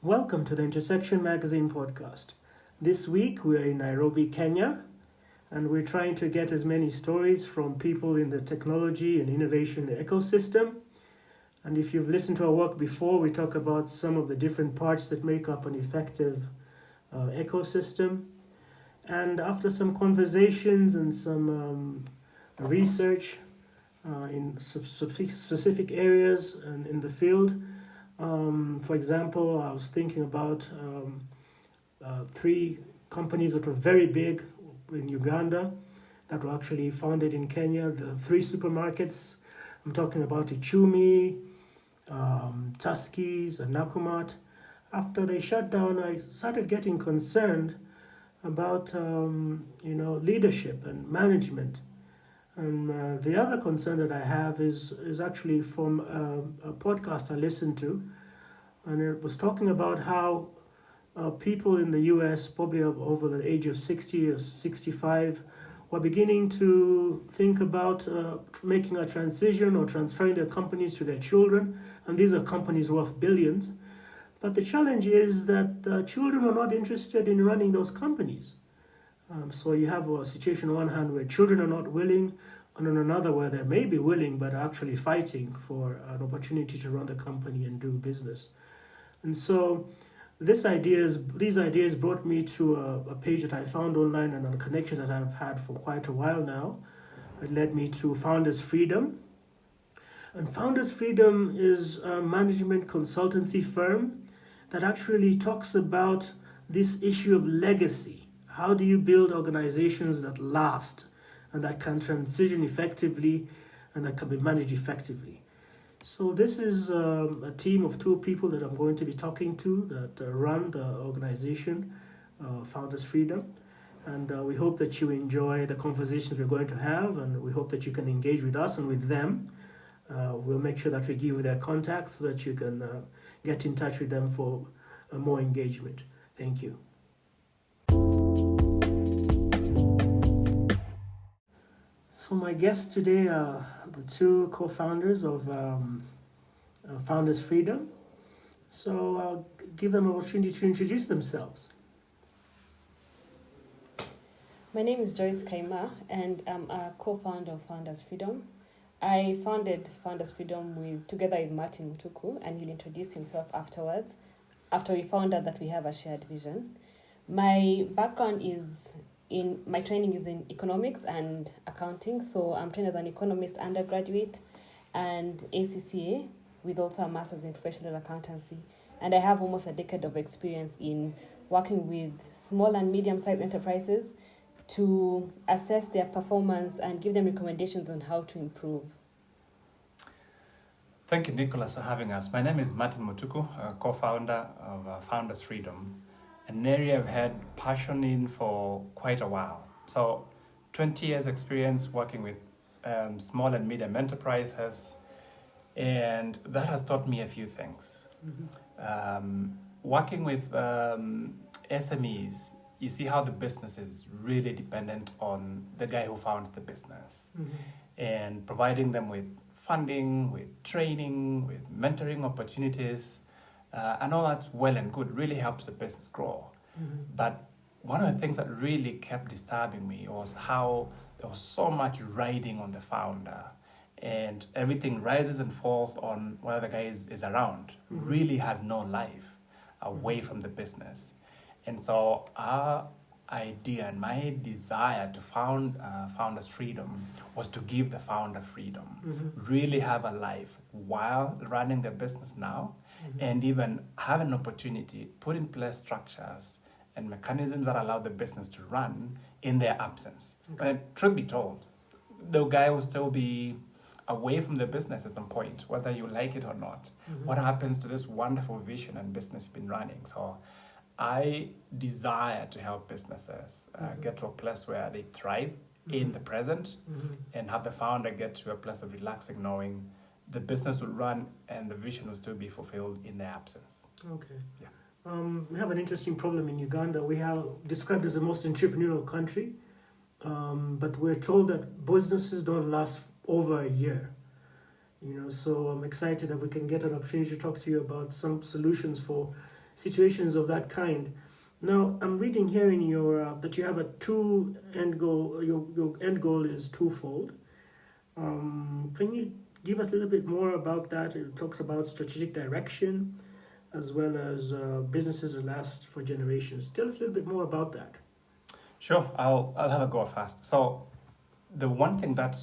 Welcome to the Intersection Magazine podcast. This week we are in Nairobi, Kenya, and we're trying to get as many stories from people in the technology and innovation ecosystem. And if you've listened to our work before, we talk about some of the different parts that make up an effective ecosystem. And after some conversations and some research in specific areas and in the field, for example, I was thinking about three companies that were very big in Uganda that were actually founded in Kenya, the three supermarkets. I'm talking about Ichumi, Tuskys, and Nakumatt. After they shut down, I started getting concerned about leadership and management. And the other concern that I have is actually from a podcast I listened to, and it was talking about how people in the US, probably over the age of 60 or 65, were beginning to think about making a transition or transferring their companies to their children, and these are companies worth billions. But the challenge is that the children are not interested in running those companies. So you have a situation on one hand where children are not willing, and on another where they may be willing but are actually fighting for an opportunity to run the company and do business. And so these ideas brought me to a page that I found online and a connection that I've had for quite a while now. It led me to Founders Freedom. And Founders Freedom is a management consultancy firm that actually talks about this issue of legacy. How do you build organizations that last and that can transition effectively and that can be managed effectively? So this is a team of two people that I'm going to be talking to that run the organization, Founders Freedom. And we hope that you enjoy the conversations we're going to have, and we hope that you can engage with us and with them. We'll make sure that we give you their contacts so that you can get in touch with them for more engagement. Thank you. So my guests today are the two co-founders of Founders Freedom. So I'll give them an opportunity to introduce themselves. My name is Joyce Kaima, and I'm a co-founder of Founders Freedom. I founded Founders Freedom together with Martin Mutuku, and he'll introduce himself afterwards, after we found out that we have a shared vision. My background my training is in economics and accounting, so I'm trained as an economist undergraduate and ACCA, with also a master's in professional accountancy. And I have almost a decade of experience in working with small and medium-sized enterprises to assess their performance and give them recommendations on how to improve. Thank you, Nicholas, for having us. My name is Martin Mutuku, co-founder of Founders Freedom, an area I've had passion in for quite a while. So 20 years experience working with small and medium enterprises, and that has taught me a few things. Mm-hmm. Working with SMEs, you see how the business is really dependent on the guy who founds the business, mm-hmm. and providing them with funding, with training, with mentoring opportunities, and all that's well and good, really helps the business grow. Mm-hmm. But one of the things that really kept disturbing me was how there was so much riding on the founder, and everything rises and falls on whether the guy is around, mm-hmm. really has no life away from the business. And so our idea and my desire to found Founders Freedom was to give the founder freedom, mm-hmm. really have a life while running the business now, mm-hmm. and even have an opportunity, put in place structures and mechanisms that allow the business to run in their absence. Okay. And truth be told, the guy will still be away from the business at some point, whether you like it or not. Mm-hmm. What happens to this wonderful vision and business you've been running? So I desire to help businesses mm-hmm. get to a place where they thrive mm-hmm. in the present, mm-hmm. and have the founder get to a place of relaxing, knowing the business will run and the vision will still be fulfilled in their absence. Okay. Yeah. We have an interesting problem in Uganda. We have described as the most entrepreneurial country, but we're told that businesses don't last over a year. So I'm excited that we can get an opportunity to talk to you about some solutions for situations of that kind. Now, I'm reading here in your that you have a two end goal. Your end goal is twofold. Can you give us a little bit more about that? It talks about strategic direction as well as businesses that last for generations. Tell us a little bit more about that. Sure, I'll have a go first. So, the one thing that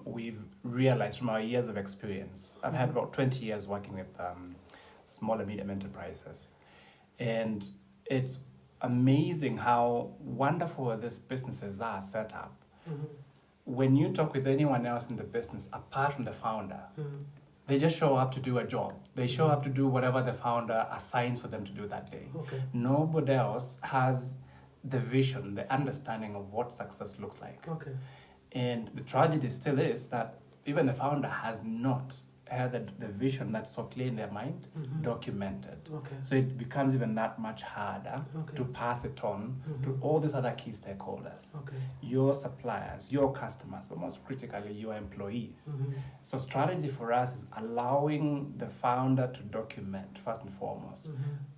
we've realized from our years of experience, I've had about 20 years working with small and medium enterprises, and it's amazing how wonderful these businesses are set up. When you talk with anyone else in the business, apart from the founder, they just show up to do a job. They show up to do whatever the founder assigns for them to do that day. Okay. Nobody else has the vision, the understanding of what success looks like. Okay. And the tragedy still is that even the founder has not had the vision that's so clear in their mind documented. Okay. So it becomes even that much harder Okay. to pass it on to all these other key stakeholders. Okay. Your suppliers, your customers, but most critically, your employees. So strategy for us is allowing the founder to document, first and foremost,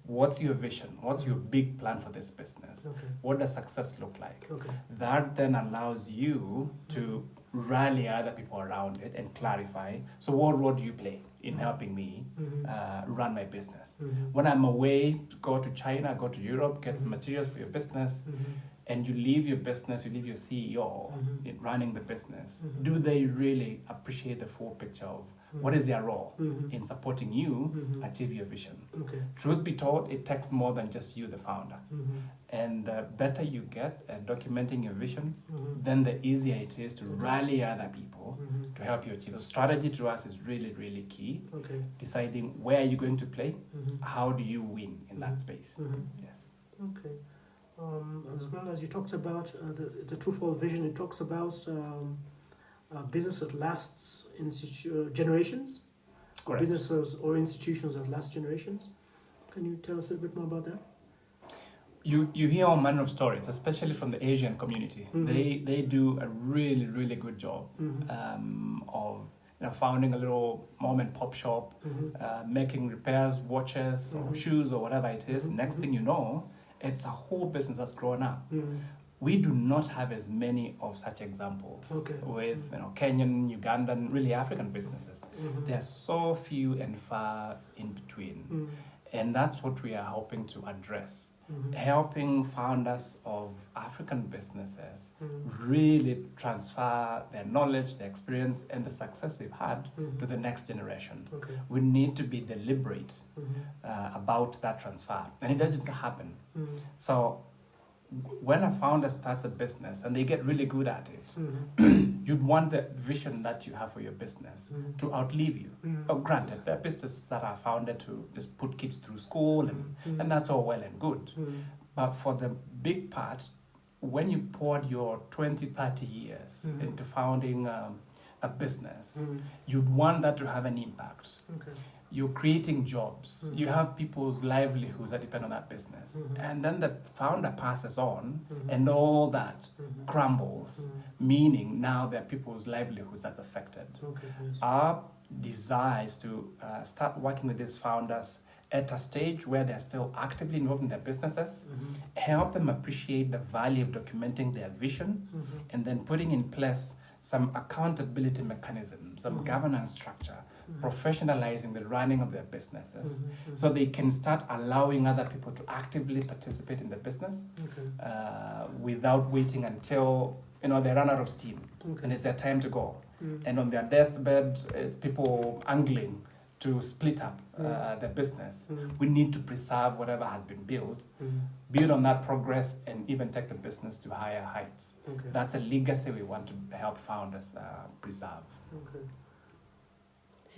what's your vision? What's your big plan for this business? Okay. What does success look like? Okay. That then allows you to rally other people around it and clarify. So what role do you play in helping me run my business? When I'm away to go to China, go to Europe, get some materials for your business, and you leave your business, you leave your CEO in running the business, do they really appreciate the full picture of what is their role in supporting you achieve your vision? Okay. Truth be told, it takes more than just you, the founder. And the better you get at documenting your vision, then the easier it is to rally other people to help you achieve. The strategy to us is really, really key. Okay. Deciding where you're going to play, how do you win in that space. Yes. Okay. As well as you talked about the twofold vision, it talks about a business that lasts generations, Correct. businesses or institutions that last generations. Can you tell us a little bit more about that? You hear all manner of stories, especially from the Asian community. They do a really, really good job of founding a little mom and pop shop, making repairs, watches, or shoes, or whatever it is. Next thing you know, it's a whole business that's grown up. We do not have as many of such examples with Kenyan, Ugandan, really African businesses. There are so few and far in between. And that's what we are hoping to address. Helping founders of African businesses really transfer their knowledge, their experience, and the success they've had to the next generation. Okay. We need to be deliberate about that transfer. And it doesn't just happen. So when a founder starts a business and they get really good at it, you'd want the vision that you have for your business to outlive you. Oh, granted, there are businesses that are founded to just put kids through school, and that's all well and good. But for the big part, when you poured your 20, 30 years into founding a business, you'd want that to have an impact. Okay. You're creating jobs. You have people's livelihoods that depend on that business. And then the founder passes on and all that crumbles, meaning now there are people's livelihoods that's affected. Okay. Yes. Our desire is to start working with these founders at a stage where they're still actively involved in their businesses, help them appreciate the value of documenting their vision, and then putting in place some accountability mechanisms, some governance structure, professionalizing the running of their businesses so they can start allowing other people to actively participate in the business without waiting until they run out of steam and it's their time to go. And on their deathbed, it's people angling to split up their business. We need to preserve whatever has been built, build on that progress, and even take the business to higher heights. Okay. That's a legacy we want to help founders preserve. Okay.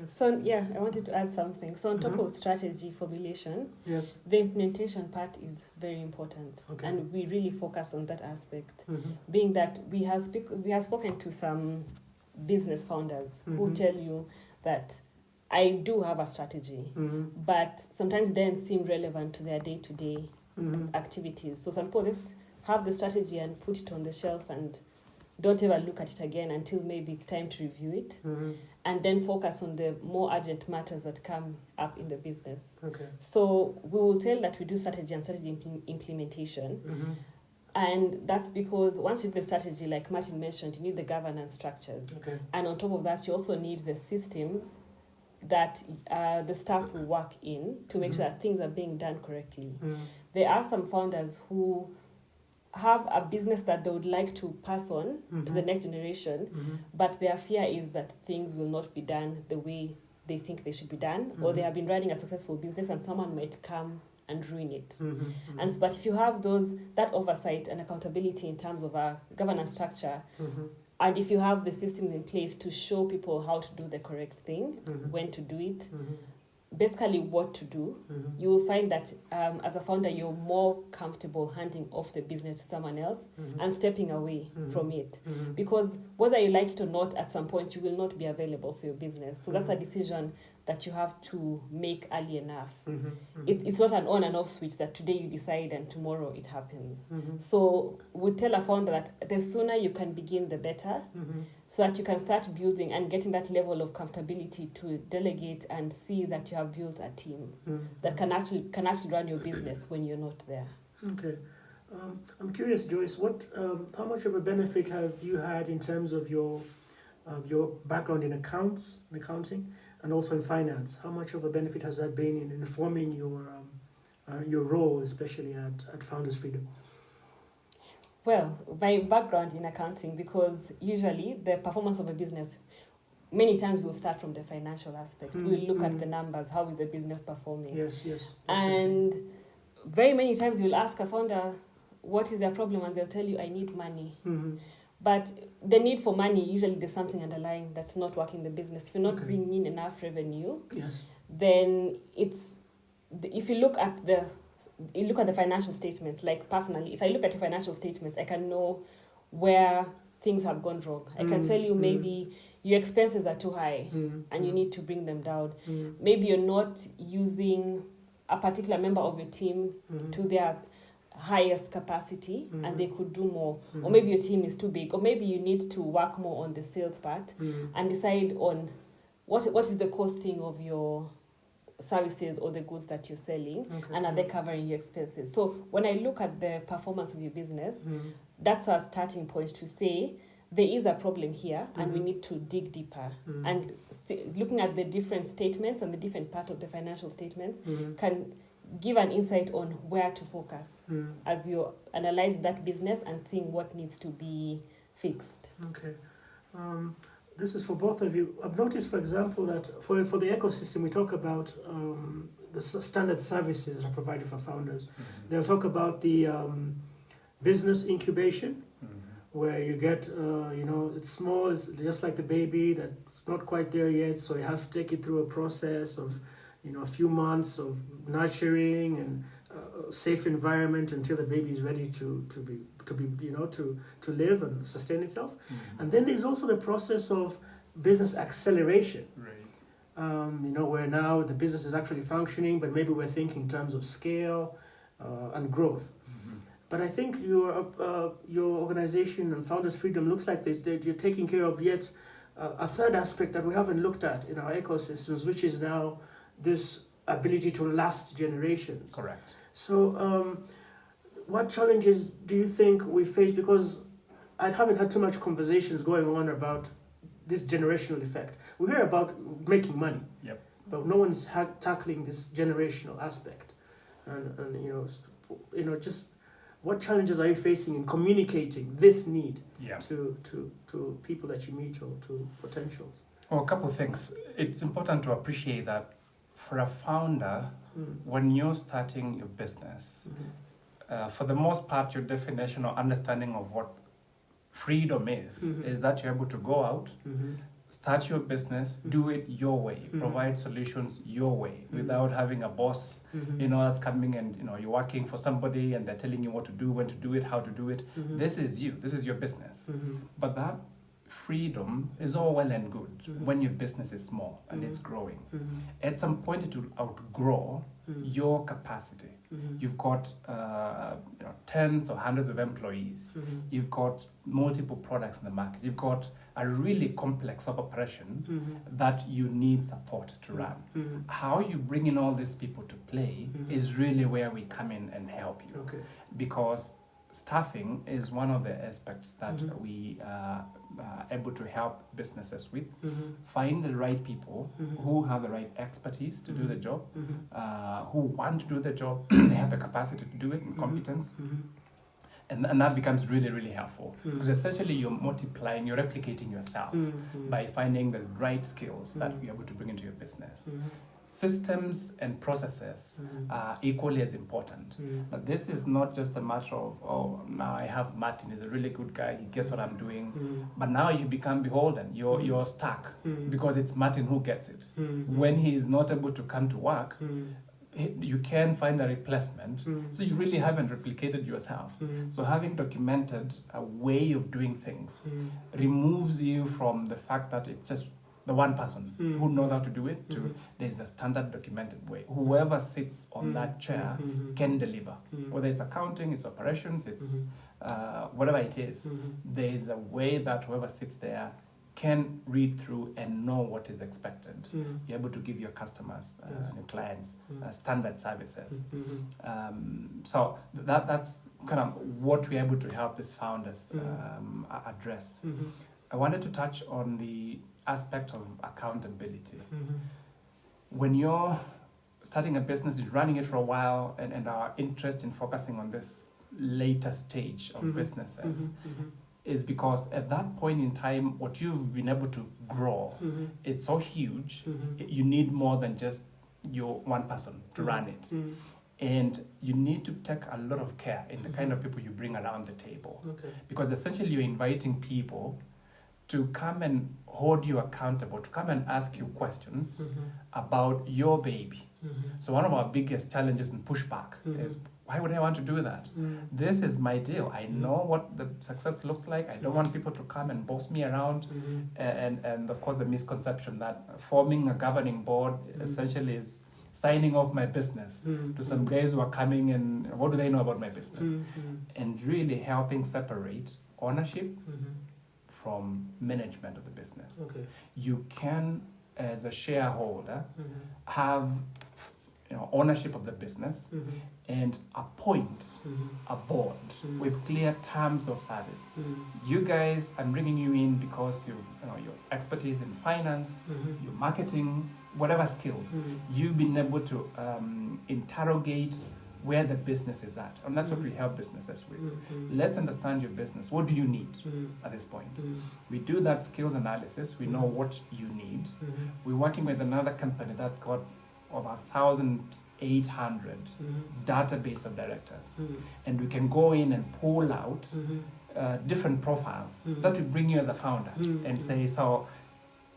So I wanted to add something. So on top of strategy formulation, Yes. the implementation part is very important, Okay. and we really focus on that aspect. Being that we have spoken to some business founders who tell you that I do have a strategy, but sometimes it doesn't seem relevant to their day-to-day activities. So some people just have the strategy and put it on the shelf and don't ever look at it again until maybe it's time to review it, and then focus on the more urgent matters that come up in the business. Okay. So we will tell that we do strategy and strategy implementation. And that's because once you do the strategy, like Martin mentioned, you need the governance structures. Okay. And on top of that, you also need the systems that the staff will work in to make sure that things are being done correctly. There are some founders who have a business that they would like to pass on to the next generation, but their fear is that things will not be done the way they think they should be done, or they have been running a successful business and someone might come and ruin it. But if you have that oversight and accountability in terms of a governance structure, and if you have the systems in place to show people how to do the correct thing, when to do it, basically what to do, you will find that as a founder, you're more comfortable handing off the business to someone else and stepping away from it. Because whether you like it or not, at some point, you will not be available for your business. So that's a decision that you have to make early enough. It's not an on and off switch that today you decide and tomorrow it happens. So we tell a founder that the sooner you can begin, the better, so that you can start building and getting that level of comfortability to delegate and see that you have built a team that can actually run your business when you're not there. Okay. I'm curious, Joyce, how much of a benefit have you had in terms of your background in accounting, and also in finance? How much of a benefit has that been in informing your role, especially at Founders Freedom? Well, my background in accounting, because usually the performance of a business, many times we'll start from the financial aspect. We'll look at the numbers, how is the business performing? Yes. And very many times you'll ask a founder, what is their problem? And they'll tell you, I need money. But the need for money, usually there's something underlying that's not working the business. If you're not bringing in enough revenue, then if you look at the financial statements, like personally, if I look at your financial statements, I can know where things have gone wrong. I can tell you maybe your expenses are too high and you need to bring them down. Maybe you're not using a particular member of your team to their highest capacity and they could do more, or maybe your team is too big, or maybe you need to work more on the sales part and decide on what is the costing of your services or the goods that you're selling, and are they covering your expenses. So when I look at the performance of your business, that's our starting point to say there is a problem here and we need to dig deeper. And looking at the different statements and the different part of the financial statements can give an insight on where to focus as you analyze that business and seeing what needs to be fixed. Okay. This is for both of you. I've noticed, for example, that for the ecosystem, we talk about the standard services that are provided for founders. They'll talk about the business incubation, where you get, it's small, it's just like the baby that's not quite there yet, so you have to take it through a process of a few months of nurturing and a safe environment until the baby is ready to live and sustain itself. And then there's also the process of business acceleration. Where now the business is actually functioning, but maybe we're thinking in terms of scale and growth. But I think your organization and Founders Freedom looks like you're taking care of yet a third aspect that we haven't looked at in our ecosystems, which is now this ability to last generations. Correct. So what challenges do you think we face? Because I haven't had too much conversations going on about this generational effect. We hear about making money, but no one's tackling this generational aspect. And just what challenges are you facing in communicating this need to people that you meet or to potentials? Well, a couple of things. It's important to appreciate that for a founder, when you're starting your business, for the most part, your definition or understanding of what freedom is that you're able to go out, start your business, do it your way, provide solutions your way, without having a boss, that's coming and, you're working for somebody and they're telling you what to do, when to do it, how to do it. This is you. This is your business. But that freedom is all well and good when your business is small and it's growing. At some point, it will outgrow your capacity. You've got tens or hundreds of employees. You've got multiple products in the market. You've got a really complex operation that you need support to run. How you bring in all these people to play is really where we come in and help you. Okay. Because staffing is one of the aspects that we are able to help businesses with. Find the right people who have the right expertise to do the job, who want to do the job, they have the capacity to do it and competence. And that becomes really, really helpful. Because essentially you're multiplying, you're replicating yourself by finding the right skills that you're able to bring into your business. Systems and processes are equally as important. But this is not just a matter of, oh, now I have Martin, he's a really good guy, he gets what I'm doing. But now you become beholden, you're stuck because it's Martin who gets it. When he is not able to come to work, you can find a replacement, so you really haven't replicated yourself. So having documented a way of doing things removes you from the fact that it's just the one person who knows how to do it to there's a standard documented way. Whoever sits on that chair can deliver. Whether it's accounting, it's operations, it's whatever it is, there's a way that whoever sits there can read through and know what is expected. You're able to give your customers and your clients standard services. So that's kind of what we're able to help these founders address. I wanted to touch on the aspect of accountability. When you're starting a business, you're running it for a while, and our interest in focusing on this later stage of businesses is because at that point in time, what you've been able to grow, it's so huge, you need more than just your one person to run it. And you need to take a lot of care in the kind of people you bring around the table. Because essentially you're inviting people to come and hold you accountable, to come and ask you questions about your baby. So one of our biggest challenges and pushback is, why would I want to do that? This is my deal. I know what the success looks like. I don't want people to come and boss me around. And of course the misconception that forming a governing board essentially is signing off my business to some guys who are coming and what do they know about my business? And really helping separate ownership from management of the business. You can, as a shareholder, have ownership of the business and appoint a board with clear terms of service. You guys, I'm bringing you in because your expertise in finance, your marketing, whatever skills, you've been able to interrogate where the business is at. And that's what we help businesses with. Let's understand your business. What do you need at this point? We do that skills analysis. We know what you need. We're working with another company that's got over 1,800 database of directors. And we can go in and pull out different profiles that will bring you as a founder and say, so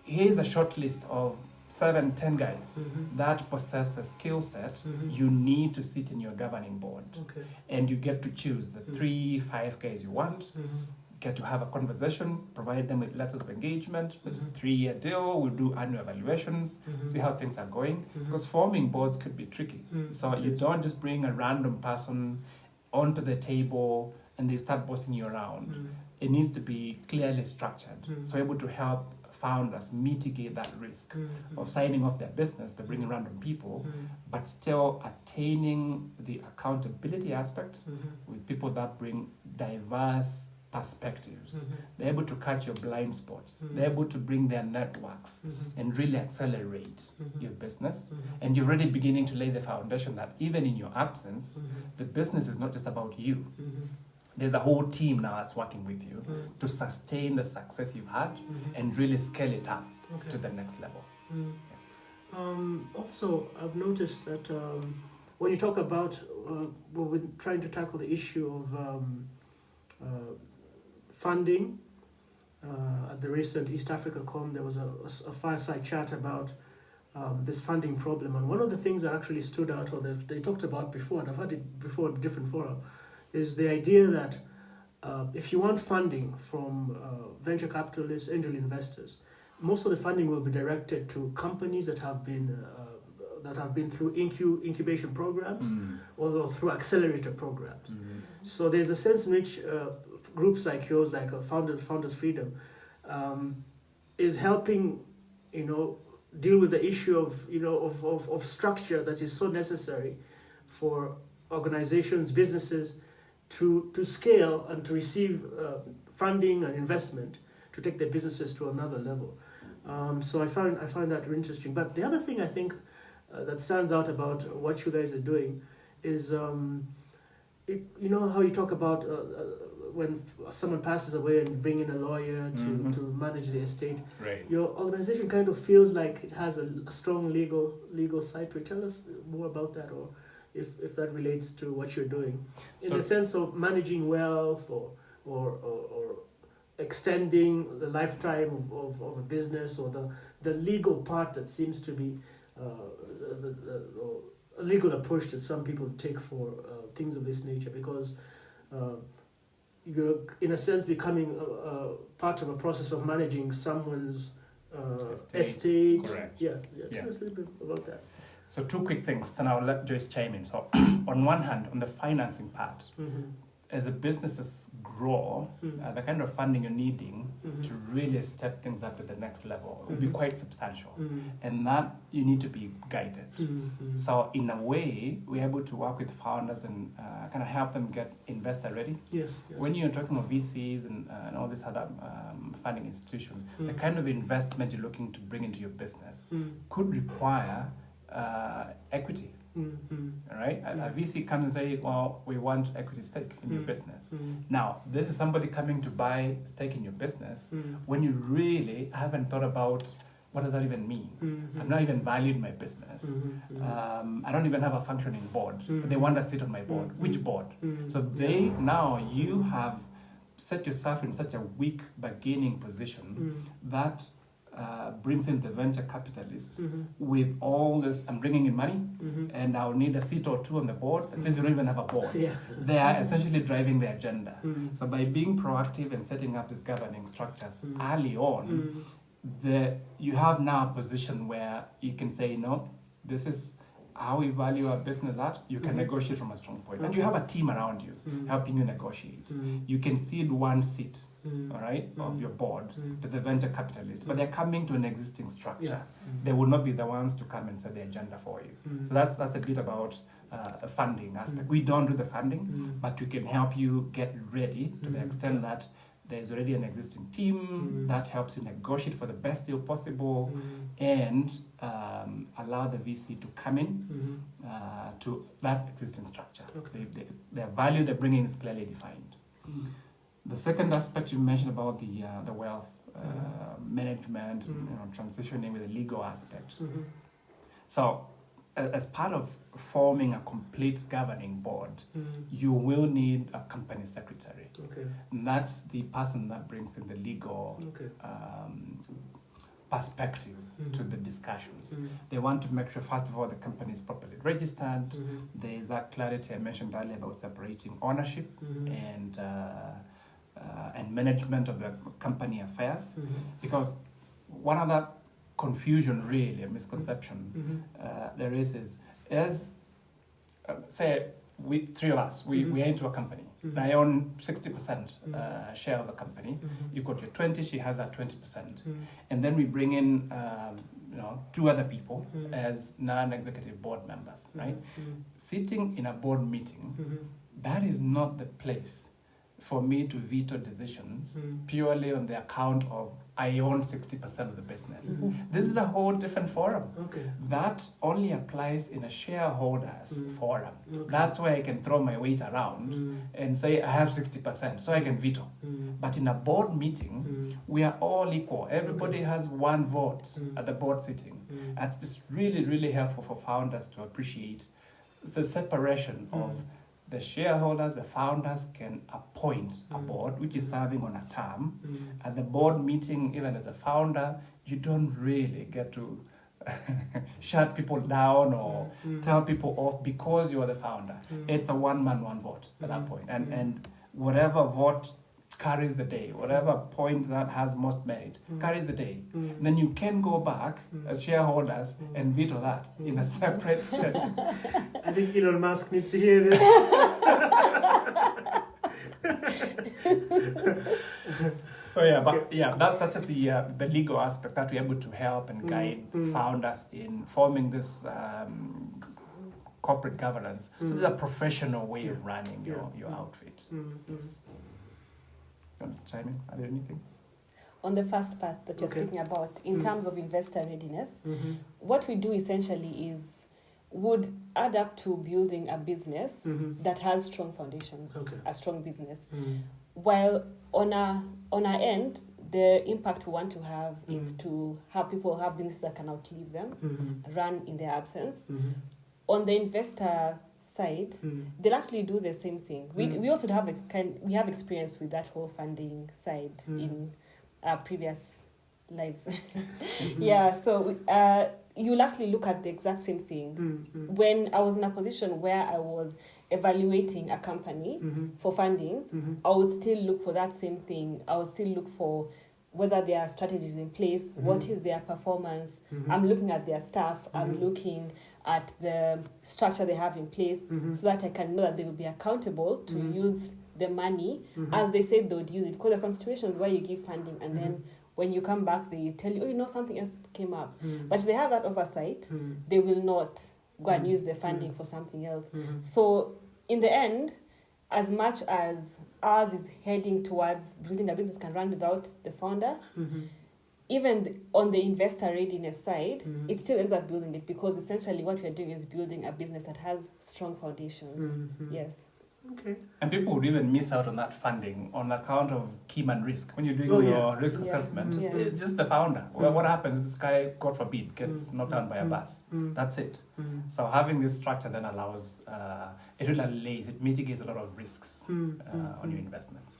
here's a short list of 7-10 guys that possess the skill set you need to sit in your governing board. And you get to choose the 3-5 guys you want, get to have a conversation, provide them with letters of engagement. It's a 3-year deal. We'll do annual evaluations, see how things are going. Because forming boards could be tricky. So you don't just bring a random person onto the table and they start bossing you around. It needs to be clearly structured. So able to help founders mitigate that risk of signing off their business by bringing random people, but still attaining the accountability aspect with people that bring diverse perspectives. They're able to catch your blind spots. They're able to bring their networks and really accelerate your business. And you're already beginning to lay the foundation that even in your absence, the business is not just about you. There's a whole team now that's working with you to sustain the success you've had and really scale it up to the next level. Also, I've noticed that when you talk about, we're trying to tackle the issue of funding. At the recent East Africa Com, there was a fireside chat about this funding problem. And one of the things that actually stood out, or they talked about before, and I've heard it before in different fora, is the idea that if you want funding from venture capitalists, angel investors, most of the funding will be directed to companies that have been through incubation programs or through accelerator programs. So there's a sense in which groups like yours, like Founders Freedom, is helping, deal with the issue of structure that is so necessary for organizations, businesses to scale and to receive funding and investment to take their businesses to another level. So I find that interesting. But the other thing I think that stands out about what you guys are doing is, how you talk about when someone passes away and bring in a lawyer to manage the estate. Right. Your organization kind of feels like it has a strong legal side to it. Tell us more about that, or if that relates to what you're doing, in the sense of managing wealth or extending the lifetime of a business, or the legal part that seems to be a legal approach that some people take for things of this nature, because you're in a sense becoming part of a process of managing someone's estate. Correct. Yeah. Tell us a little bit about that. So 2 quick things, then I'll let Joyce chime in. So on one hand, on the financing part, as the businesses grow, the kind of funding you're needing to really step things up to the next level will be quite substantial. And that you need to be guided. So in a way, we're able to work with founders and kind of help them get investor ready. Yes. When you're talking about VCs and all these other funding institutions, the kind of investment you're looking to bring into your business could require equity. All right? A VC comes and say, well, we want equity stake in your business. Now, this is somebody coming to buy stake in your business when you really haven't thought about what does that even mean. I'm not even valued my business. I don't even have a functioning board. They want to sit on my board. Which board? So you have set yourself in such a weak beginning position that brings in the venture capitalists with all this, I'm bringing in money and I'll need a seat or two on the board. And since you don't even have a board, they are essentially driving the agenda. So by being proactive and setting up these governing structures early on, you have now a position where you can say, no, this is how we value our business at. You can negotiate from a strong point. And you have a team around you helping you negotiate. You can cede one seat, all right, of your board to the venture capitalists, but they're coming to an existing structure. They will not be the ones to come and set the agenda for you. So that's a bit about a funding aspect. We don't do the funding, but we can help you get ready to the extent that there's already an existing team that helps you negotiate for the best deal possible and allow the VC to come in to that existing structure. Their value they're bringing is clearly defined. The second aspect you mentioned about the wealth management, transitioning with the legal aspect. So as part of forming a complete governing board, you will need a company secretary. And that's the person that brings in the legal perspective to the discussions. They want to make sure, first of all, the company is properly registered. There is that clarity I mentioned earlier about separating ownership and management of the company affairs. Because one other confusion, really, a misconception there is as say we three of us, we are into a company. I own 60% share of the company. You got your 20, she has that 20%. And then we bring in 2 other people as non-executive board members, right? Sitting in a board meeting, that is not the place for me to veto decisions purely on the account of I own 60% of the business. This is a whole different forum. That only applies in a shareholders forum. That's where I can throw my weight around and say I have 60%, so I can veto. But in a board meeting, we are all equal. Everybody has one vote at the board sitting. And it's really, really helpful for founders to appreciate the separation of the shareholders, the founders can appoint a board which is serving on a term. At the board meeting, even as a founder, you don't really get to shut people down or tell people off because you are the founder. It's a one-man, one vote at that point. And whatever vote carries the day, whatever point that has most merit carries the day. And then you can go back as shareholders and veto that in a separate set. I think Elon Musk needs to hear this. So that's just the legal aspect that we're able to help and guide founders in forming this corporate governance. So it's a professional way of running your outfit. Yes. You want to chime in? Add anything? On the first part that you're speaking about, in terms of investor readiness, what we do essentially would add up to building a business that has strong foundation, a strong business. While on our end, the impact we want to have is to have people have businesses that can outlive them, run in their absence. On the investor side, they'll actually do the same thing. We also have experience with that whole funding side in our previous lives. So you'll actually look at the exact same thing. When I was in a position where I was evaluating a company for funding, I would still look for that same thing. I would still look for whether there are strategies in place, what is their performance. I'm looking at their staff, I'm looking at the structure they have in place, so that I can know that they will be accountable to use the money as they said they would use it. Because there are some situations where you give funding and then when you come back, they tell you, something else came up. But if they have that oversight, they will not go and use the funding for something else. So in the end, as much as ours is heading towards building a business can run without the founder, even on the investor readiness side, it still ends up building it, because essentially what we're doing is building a business that has strong foundations. Yes. Okay. And people would even miss out on that funding on account of key man risk. When you're doing your risk assessment, it's just the founder. Well, what happens if this guy, God forbid, gets knocked down by a bus? That's it. So having this structure then allows, it will allays, it mitigates a lot of risks on your investments.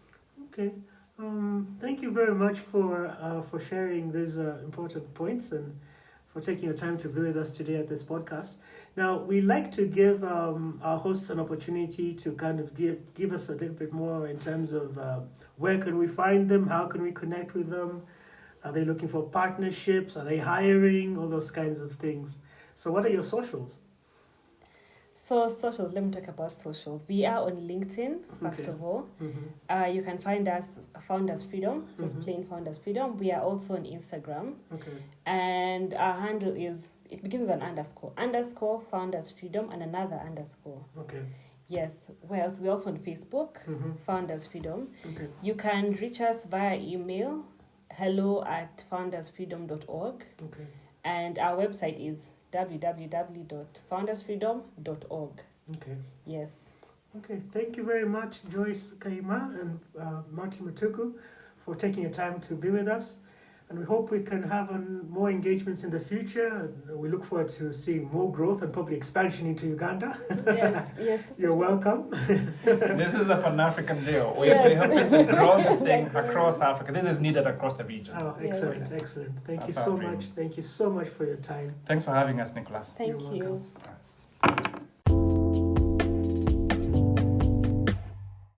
Okay. Thank you very much for sharing these important points and for taking your time to be with us today at this podcast. Now, we like to give our hosts an opportunity to kind of give us a little bit more in terms of where can we find them, how can we connect with them, are they looking for partnerships, are they hiring, all those kinds of things. So what are your socials? So socials, let me talk about socials. We are on LinkedIn, first of all. You can find us Founders Freedom, just plain Founders Freedom. We are also on Instagram. And our handle it begins with an underscore Founders Freedom and another underscore. Yes. Well, we're also on Facebook, Founders Freedom. You can reach us via email, hello@foundersfreedom.org. And our website is www.foundersfreedom.org. Yes. Okay. Thank you very much, Joyce Kaima and Martin Mutuku, for taking your time to be with us. And we hope we can have more engagements in the future. And we look forward to seeing more growth and probably expansion into Uganda. Yes. You're welcome. This is a Pan-African deal. We're hoping to grow this thing across Africa. This is needed across the region. Oh, excellent. Thank you so much. Thank you so much for your time. Thank you for having us, Nicholas. Thank you. Welcome.